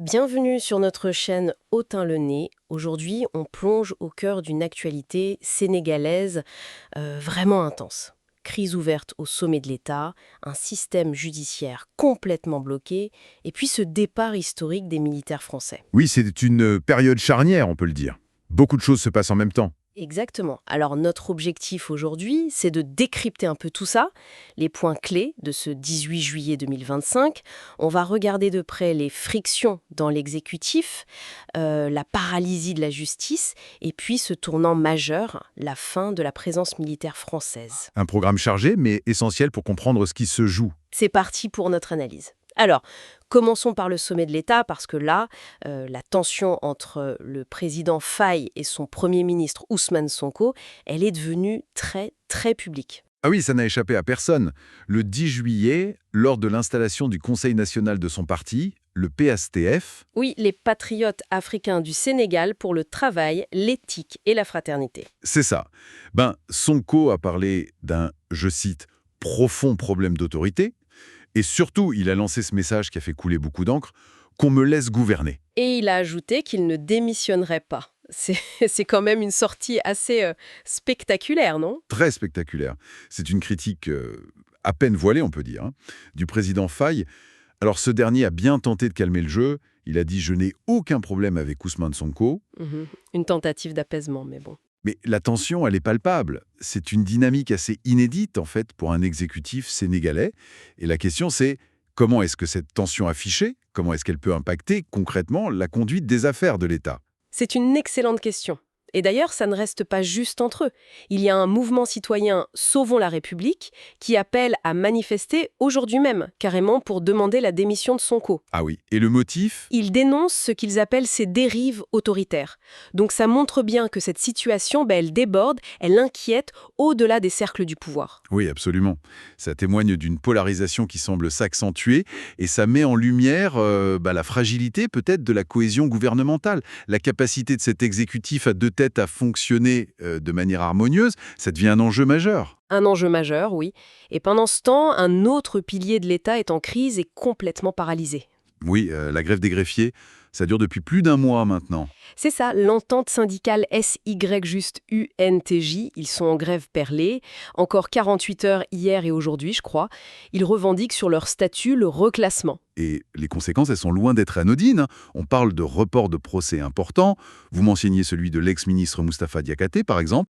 Bienvenue sur notre chaîne Autun-le-Nez. Aujourd'hui, on plonge au cœur d'une actualité sénégalaise vraiment intense. Crise ouverte au sommet de l'État, un système judiciaire complètement bloqué, et puis ce départ historique des militaires français. Oui, c'est une période charnière, on peut le dire. Beaucoup de choses se passent en même temps. Exactement. Alors notre objectif aujourd'hui, c'est de décrypter un peu tout ça, les points clés de ce 18 juillet 2025. On va regarder de près les frictions dans l'exécutif, la paralysie de la justice, et puis ce tournant majeur, la fin de la présence militaire française. Un programme chargé, mais essentiel pour comprendre ce qui se joue. C'est parti pour notre analyse. Alors, commençons par le sommet de l'État, parce que là, la tension entre le président Faye et son Premier ministre Ousmane Sonko, elle est devenue très, très publique. Ah oui, ça n'a échappé à personne. Le 10 juillet, lors de l'installation du Conseil national de son parti, le PASTF, Oui, les patriotes africains du Sénégal pour le travail, l'éthique et la fraternité. c'est ça. Sonko a parlé d'un, je cite, profond problème d'autorité. Et surtout, il a lancé ce message qui a fait couler beaucoup d'encre, qu'on me laisse gouverner. Et il a ajouté qu'il ne démissionnerait pas. C'est quand même une sortie assez spectaculaire, non? Très spectaculaire. C'est une critique à peine voilée, on peut dire, hein, du président Faye. Alors ce dernier a bien tenté de calmer le jeu. Il a dit « je n'ai aucun problème avec Ousmane Sonko ». Mhm. Une tentative d'apaisement, mais bon. Mais la tension, elle est palpable. C'est une dynamique assez inédite, en fait, pour un exécutif sénégalais. Et la question, c'est comment est-ce que cette tension affichée, comment est-ce qu'elle peut impacter concrètement la conduite des affaires de l'État? C'est une excellente question. Et d'ailleurs, ça ne reste pas juste entre eux. Il y a un mouvement citoyen Sauvons la République qui appelle à manifester aujourd'hui même, carrément pour demander la démission de Sonko. Ah oui, et le motif? Ils dénoncent ce qu'ils appellent ces dérives autoritaires. Donc ça montre bien que cette situation, elle déborde, elle inquiète au-delà des cercles du pouvoir. Oui, absolument. Ça témoigne d'une polarisation qui semble s'accentuer et ça met en lumière la fragilité peut-être de la cohésion gouvernementale. La capacité de cet exécutif à deux têtes à fonctionner de manière harmonieuse, ça devient un enjeu majeur. Un enjeu majeur, oui. Et pendant ce temps, un autre pilier de l'État est en crise et complètement paralysé. Oui, la grève des greffiers, ça dure depuis plus d'un mois maintenant. C'est ça, l'entente syndicale SY-UNTJ, ils sont en grève perlée, encore 48 heures hier et aujourd'hui, je crois. Ils revendiquent sur leur statut le reclassement. Et les conséquences, elles sont loin d'être anodines. On parle de report de procès importants. Vous mentionniez celui de l'ex-ministre Moustapha Diakhaté, par exemple.